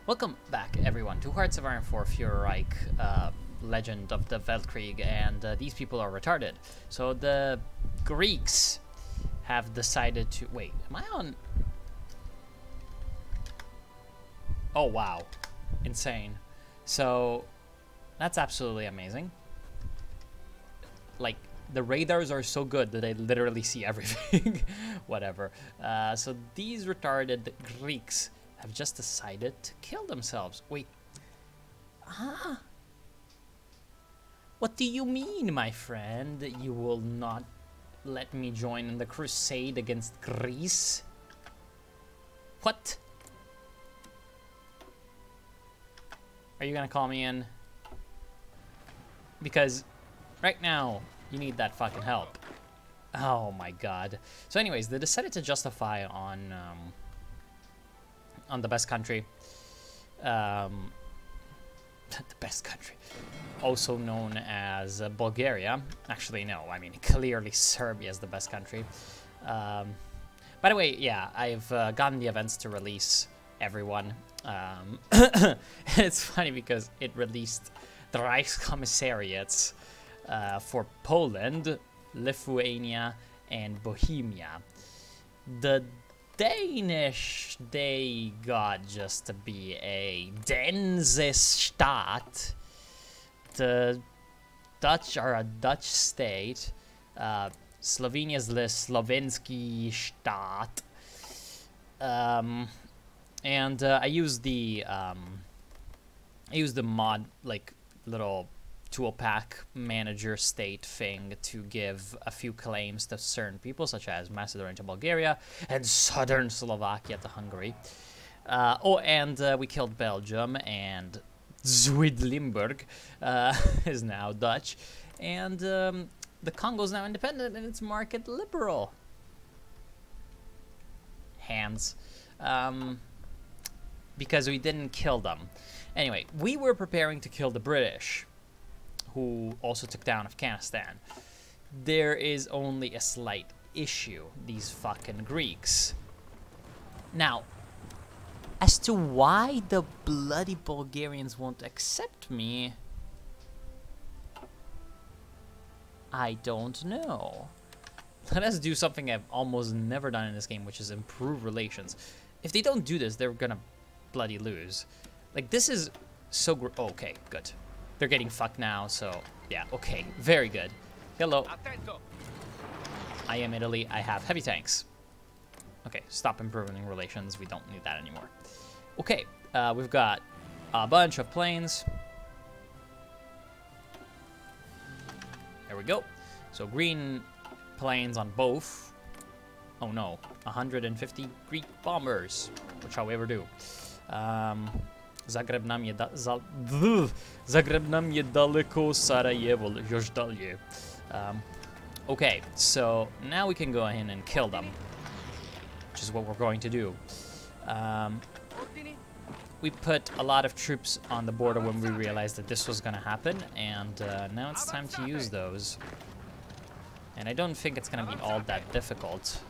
Welcome back, everyone, to HOI4 Fuhrerreich, Legend of the Weltkrieg, and these people are retarded. So the Greeks have decided to... Wait, am I on... Oh, wow. Insane. So, that's absolutely amazing. Like, the radars are so good that they literally see everything. Whatever. So these retarded Greeks have just decided to kill themselves. Wait. Huh? What do you mean, my friend? You will not let me join in the crusade against Greece? What? Are you gonna call me in? Because right now, you need that fucking help. Oh my god. So anyways, they decided to justify on the best country. The best country. Also known as Bulgaria. Actually, no. I mean, clearly Serbia is the best country. By the way, yeah, I've gotten the events to release everyone. It's funny because it released the Reichskommissariats for Poland, Lithuania, and Bohemia. The Danish, they got just to be a Densestaat. The Dutch are a Dutch state. Slovenia is the Slovenski Staat. And I used the mod, like, little tool pack manager state thing to give a few claims to certain people, such as Macedonia to Bulgaria and southern Slovakia to Hungary. And we killed Belgium, and Zuid-Limburg is now Dutch, and the Congo is now independent and it's market liberal. Hands. Because we didn't kill them. Anyway, we were preparing to kill the British, who also took down Afghanistan. There is only a slight issue, these fucking Greeks. Now, as to why the bloody Bulgarians won't accept me, I don't know. Let us do something I've almost never done in this game, which is improve relations. If they don't do this, they're gonna bloody lose. Like, this is so okay, good. They're getting fucked now, so yeah, okay, very good. Hello. I am Italy. I have heavy tanks. Okay, stop improving relations. We don't need that anymore. Okay, we've got a bunch of planes. There we go. So green planes on both. Oh no, 150 Greek bombers, which I'll ever do. Zagreb nam je daleko, Sarajevo još dalje. Okay, so now we can go ahead and kill them, which is what we're going to do. We put a lot of troops on the border when we realized that this was going to happen, and now it's time to use those. And I don't think it's going to be all that difficult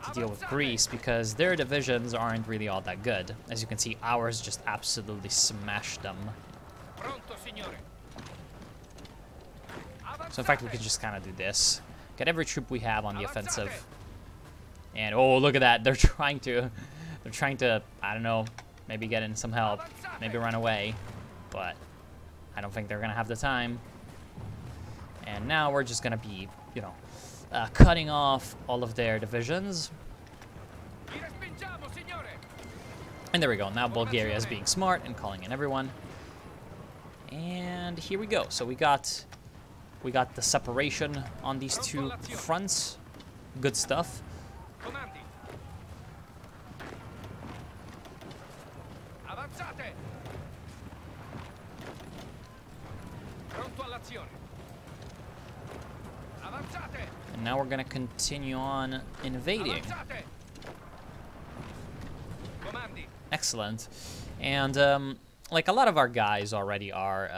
to deal with Greece, because their divisions aren't really all that good. As you can see, ours just absolutely smashed them. So in fact, we could just kind of do this. Get every troop we have on the offensive. And oh, look at that. They're trying to, I don't know, maybe get in some help, maybe run away, but I don't think they're gonna have the time. And now we're just gonna be, you know, cutting off all of their divisions. And there we go. Now Bulgaria is being smart and calling in everyone. And here we go. So we got the separation on these two fronts. Good stuff. And now we're gonna continue on invading. Excellent. And like, a lot of our guys already are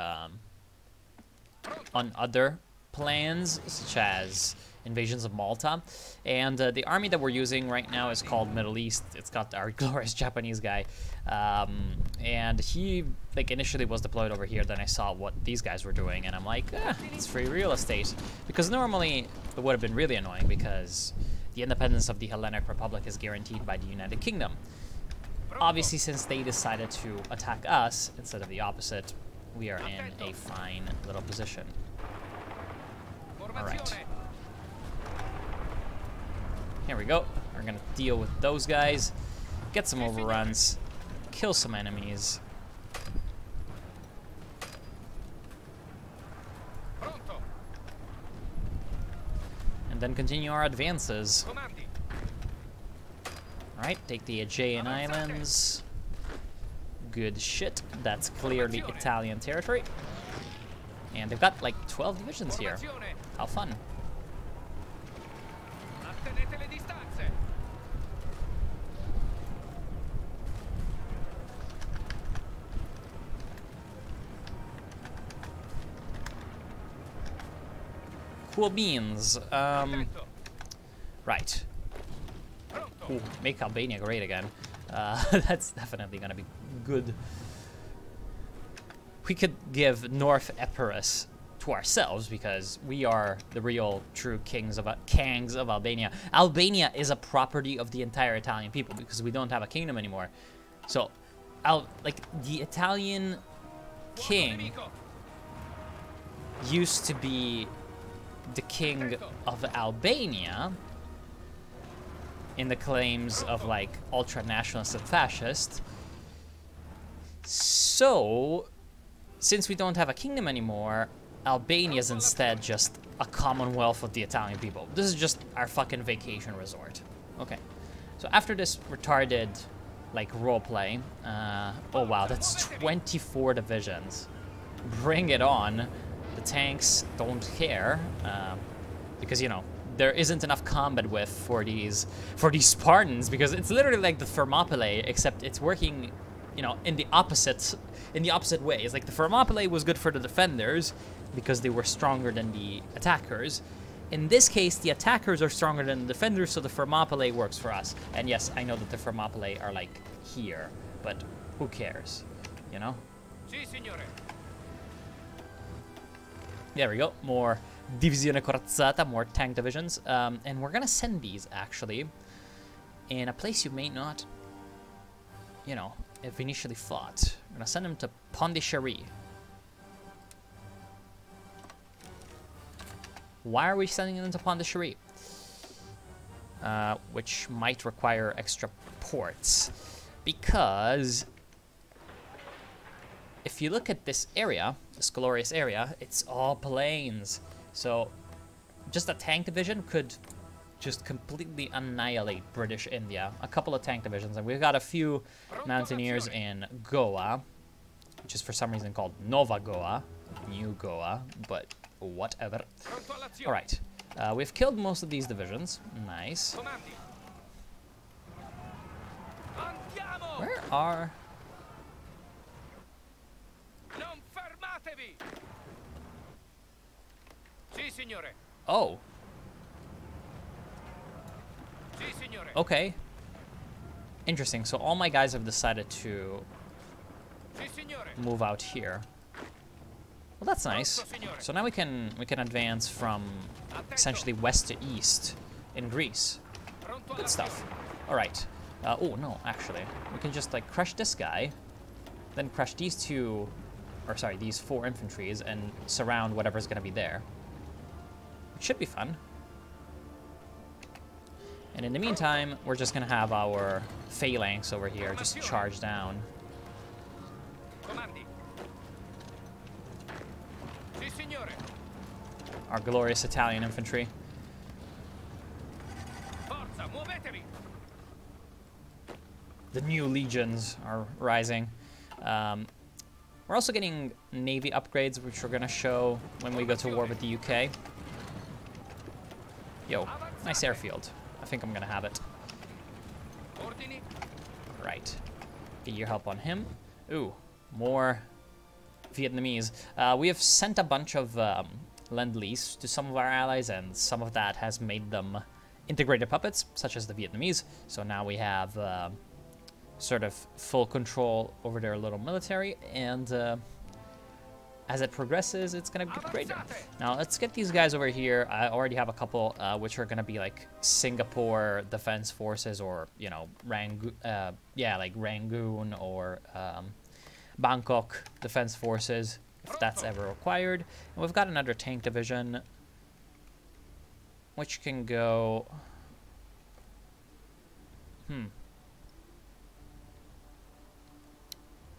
on other plans, such as invasions of Malta. And the army that we're using right now is called Middle East. It's got our glorious Japanese guy. And he, like, initially was deployed over here. Then I saw what these guys were doing, and I'm like, it's free real estate. Because normally it would have been really annoying because the independence of the Hellenic Republic is guaranteed by the United Kingdom. Obviously, since they decided to attack us instead of the opposite, we are in a fine little position. All right. Here we go. We're gonna deal with those guys, get some overruns, kill some enemies. And then continue our advances. Alright, take the Aegean Islands. Good shit. That's clearly Italian territory. And they've got like 12 divisions here. How fun. Cool beans. Right. Ooh, make Albania great again. That's definitely gonna be good. We could give North Epirus to ourselves because we are the real true kangs of Albania. Albania is a property of the entire Italian people because we don't have a kingdom anymore. So, like the Italian king used to be the king of Albania in the claims of like ultra-nationalist and fascist. So, since we don't have a kingdom anymore, Albania is instead just a commonwealth of the Italian people. This is just our fucking vacation resort. Okay, so after this retarded like roleplay, oh wow, that's 24 divisions. Bring it on. The tanks don't care, because, you know, there isn't enough combat width for these Spartans, because it's literally like the Thermopylae, except it's working, you know, in the opposite way. It's like the Thermopylae was good for the defenders because they were stronger than the attackers. In this case, the attackers are stronger than the defenders, so the Thermopylae works for us. And yes, I know that the Thermopylae are like here, but who cares, you know? Si, signore. There we go, more Divisione Corazzata, more tank divisions. And we're gonna send these, actually, in a place you may not, you know, have initially fought. We're gonna send them to Pondichéry. Why are we sending them to Pondichéry? Which might require extra ports. Because if you look at this area, this glorious area, it's all plains. So just a tank division could just completely annihilate British India. A couple of tank divisions, and we've got a few mountaineers in Goa, which is for some reason called Nova Goa, New Goa, but whatever. All right, we've killed most of these divisions. Nice. Where are... Oh. Okay. Interesting. So all my guys have decided to move out here. Well, that's nice. So now we can advance from essentially west to east in Greece. Good stuff. All right. Oh no, actually, we can just like crush this guy, then crush these two, or sorry, these 4 infantries, and surround whatever's gonna be there. It should be fun. And in the meantime, we're just gonna have our phalanx over here just charge down. Our glorious Italian infantry. The new legions are rising. We're also getting navy upgrades, which we're gonna show when we go to war with the UK. Yo, nice airfield. I think I'm gonna have it. Right. Get your help on him. Ooh, more Vietnamese. We have sent a bunch of lend-lease to some of our allies, and some of that has made them integrated puppets, such as the Vietnamese. So now we have sort of full control over their little military, and as it progresses, it's gonna get greater. Now let's get these guys over here. I already have a couple which are gonna be like Singapore Defense Forces, or you know, like Rangoon or Bangkok Defense Forces, if that's ever required. And we've got another tank division, which can go.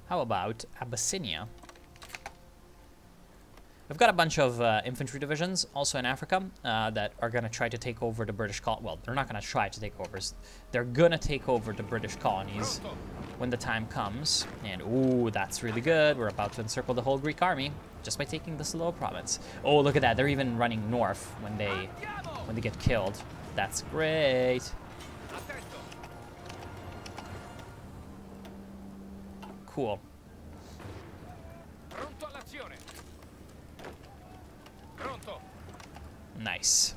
How about Abyssinia? We've got a bunch of infantry divisions also in Africa that are going to try to take over the British colonies. Well, they're not going to try to take over. They're going to take over the British colonies when the time comes. And, ooh, that's really good. We're about to encircle the whole Greek army just by taking this little province. Oh, look at that. They're even running north when they get killed. That's great. Cool. Nice.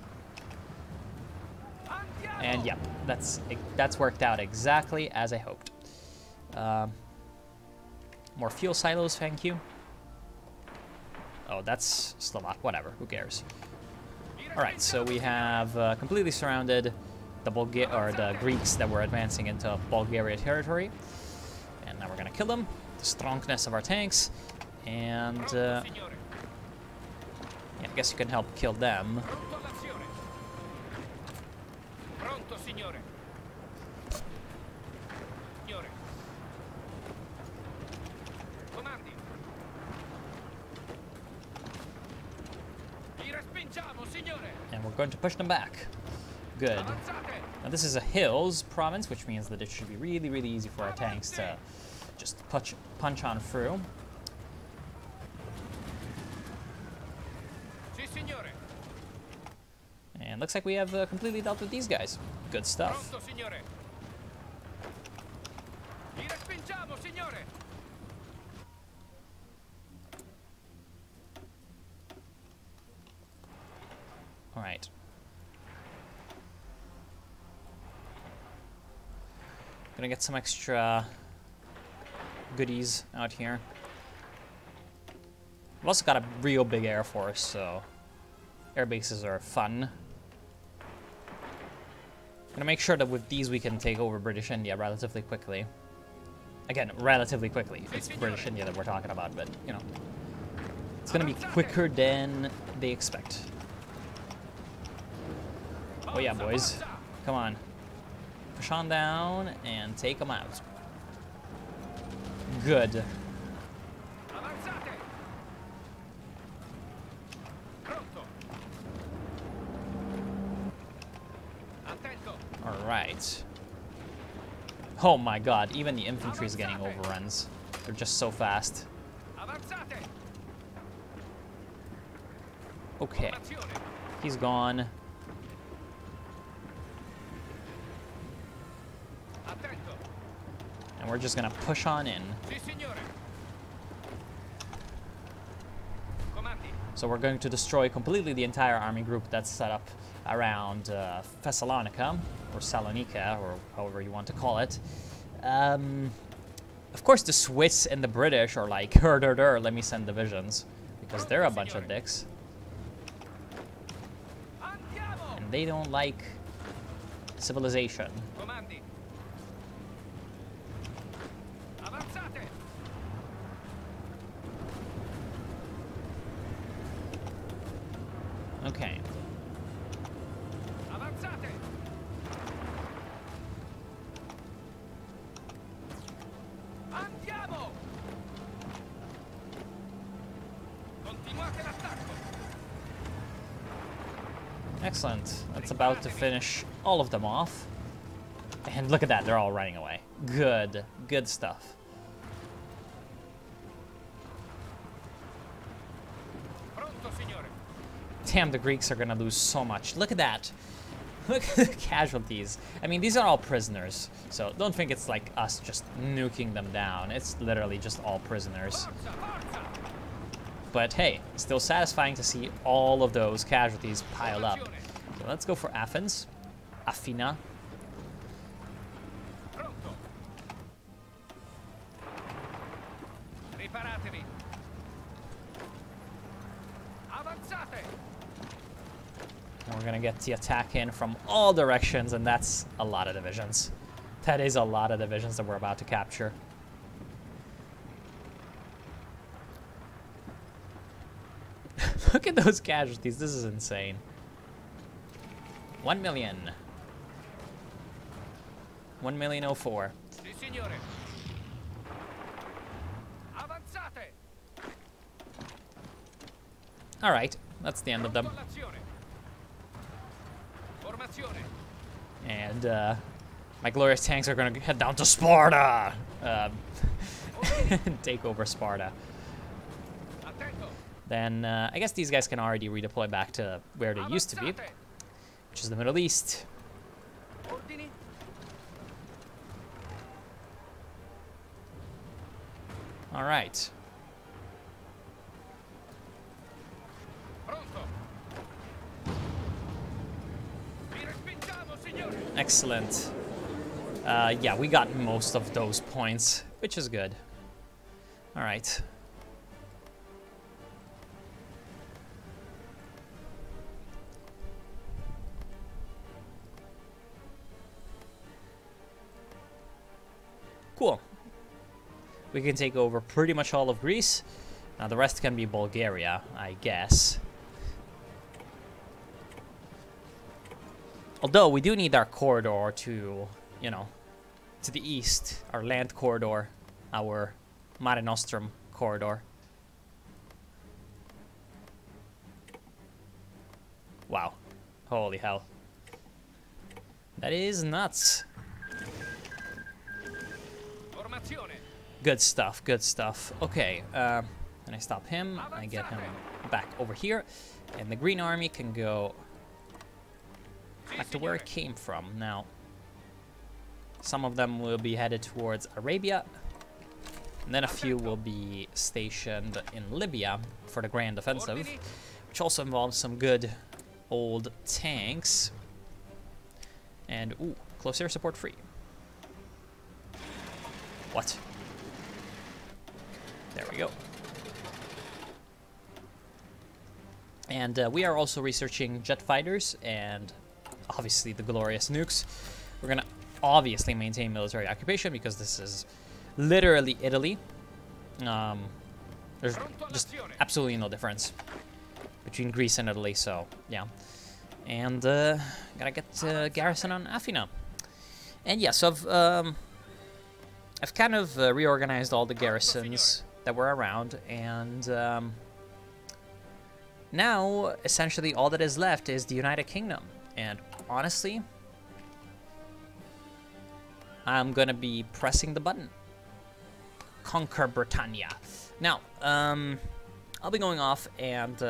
And yep, that's worked out exactly as I hoped. More fuel silos, thank you. Oh, that's Slovak. Whatever, who cares? All right, so we have completely surrounded the Greeks that were advancing into Bulgaria territory, and now we're gonna kill them. The strongness of our tanks, and yeah, I guess you can help kill them. And we're going to push them back. Good. Now this is a hills province, which means that it should be really, really easy for our tanks to just punch on through. And looks like we have completely dealt with these guys. Good stuff. All right. Gonna get some extra goodies out here. We've also got a real big air force, so air bases are fun. Gonna make sure that with these we can take over British India relatively quickly. Again, relatively quickly. It's British India that we're talking about, but you know, it's gonna be quicker than they expect. Oh yeah, boys. Come on. Push on down and take them out. Good. All right. Oh my god, even the infantry is getting overruns. They're just so fast. Okay. He's gone. And we're just gonna push on in. So we're going to destroy completely the entire army group that's set up around Thessalonica, or Salonika, or however you want to call it. Of course, the Swiss and the British are like, let me send divisions, because they're a bunch of dicks. And they don't like civilization. Okay. Excellent. That's about to finish all of them off. And look at that, they're all running away. Good. Good stuff. Damn, the Greeks are gonna lose so much. Look at that. Look at the casualties. I mean, these are all prisoners, so don't think it's like us just nuking them down. It's literally just all prisoners. but hey, still satisfying to see all of those casualties pile up. So let's go for Athens. Athena. We're gonna get the attack in from all directions, and that's a lot of divisions. That is a lot of divisions that we're about to capture. Look at those casualties. This is insane. 1 million. 1,000,004. All right, that's the end of them. And my glorious tanks are gonna head down to Sparta, take over Sparta. Then I guess these guys can already redeploy back to where they used to be, which is the Middle East. All right. Excellent. Yeah, we got most of those points, which is good. All right. Cool. We can take over pretty much all of Greece. Now the rest can be Bulgaria, I guess. Although we do need our corridor to, you know, to the east, our land corridor, our Mare Nostrum corridor. Wow. Holy hell. That is nuts. Good stuff, good stuff. Okay, and I stop him, I get him back over here, and the Green Army can go back to where it came from. Now, some of them will be headed towards Arabia, and then a few will be stationed in Libya for the Grand Offensive, which also involves some good old tanks. And, ooh, close air support free. What? There we go. And we are also researching jet fighters and obviously the glorious nukes. We're gonna obviously maintain military occupation because this is literally Italy. There's just absolutely no difference between Greece and Italy, so yeah. And gotta get garrison on Athena. And yeah, so I've kind of reorganized all the garrisons that were around, and now essentially all that is left is the United Kingdom. And honestly, I'm gonna be pressing the button. Conquer Britannia. Now, I'll be going off and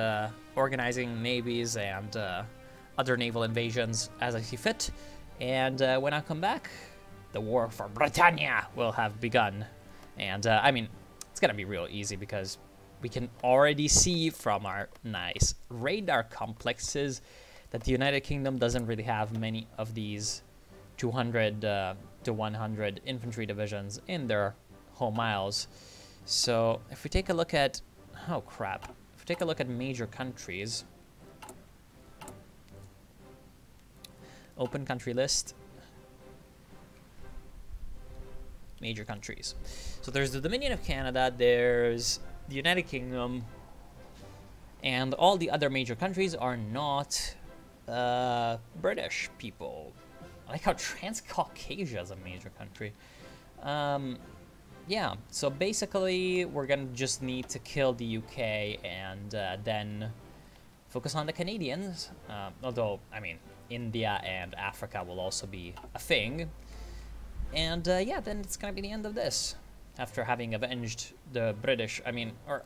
organizing navies and other naval invasions as I see fit. And when I come back, the war for Britannia will have begun. And I mean, it's gonna be real easy because we can already see from our nice radar complexes that the United Kingdom doesn't really have many of these 200 to 100 infantry divisions in their home miles. So if we take a look at, oh crap, if we take a look at major countries, open country list, major countries. So there's the Dominion of Canada, there's the United Kingdom, and all the other major countries are not British people. I like how Transcaucasia is a major country. Yeah, so basically we're gonna just need to kill the UK and then focus on the Canadians. Although, I mean, India and Africa will also be a thing. And yeah, then it's gonna be the end of this. After having avenged the British, I mean, or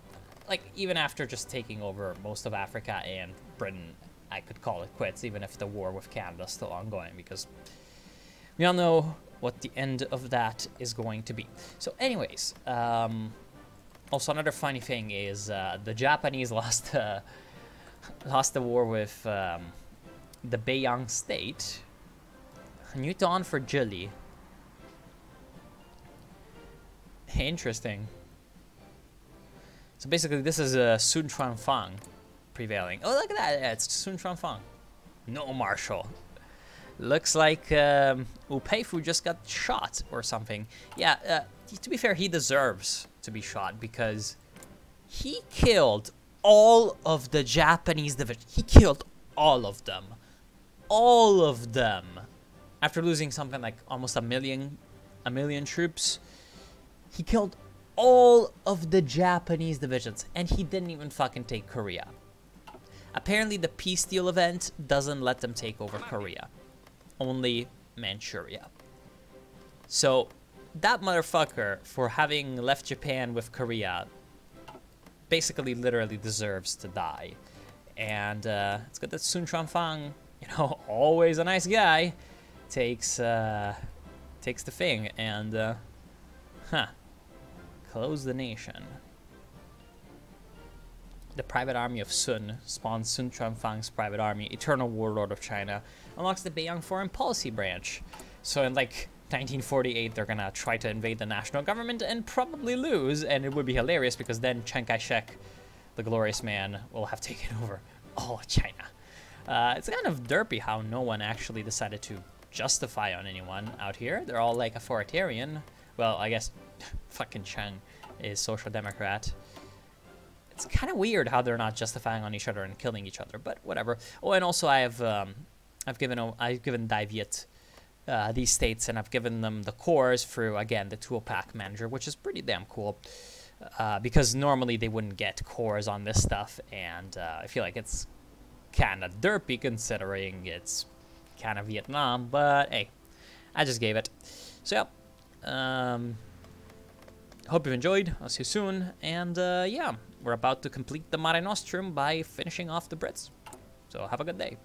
like even after just taking over most of Africa and Britain, I could call it quits, even if the war with Canada is still ongoing, because we all know what the end of that is going to be. So anyways, Also, another funny thing is the Japanese lost the war with the Beiyang state. New dawn for Jili. Interesting. So basically, this is Sun Chuanfang prevailing. Oh, look at that! Yeah, it's Sun Chuanfang. No marshal. Looks like Upeifu just got shot or something. Yeah, to be fair, he deserves to be shot because he killed all of the Japanese division. He killed all of them. All of them. After losing something like almost a million troops, he killed all of the Japanese divisions, and he didn't even fucking take Korea. Apparently, the peace deal event doesn't let them take over Korea. Only Manchuria. So, that motherfucker, for having left Japan with Korea, basically literally deserves to die. And it's good that Sun Chuanfang, you know, always a nice guy, takes the thing and, close the nation. The private army of Sun spawns Sun Chuanfang's private army, Eternal Warlord of China, unlocks the Beiyang Foreign Policy branch. So in like 1948, they're gonna try to invade the national government and probably lose, and it would be hilarious because then Chiang Kai-shek, the glorious man, will have taken over all of China. It's kind of derpy how no one actually decided to justify on anyone out here. They're all like authoritarian. Well, I guess fucking Chen is social democrat. It's kind of weird how they're not justifying on each other and killing each other, but whatever. Oh, and also I've given Dai Viet these states, and I've given them the cores through, again, the tool pack manager, which is pretty damn cool, because normally they wouldn't get cores on this stuff, and I feel like it's kind of derpy considering it's kind of Vietnam, but hey, I just gave it. So yeah, hope you've enjoyed. I'll see you soon, and yeah, we're about to complete the Mare Nostrum by finishing off the Brits. So have a good day.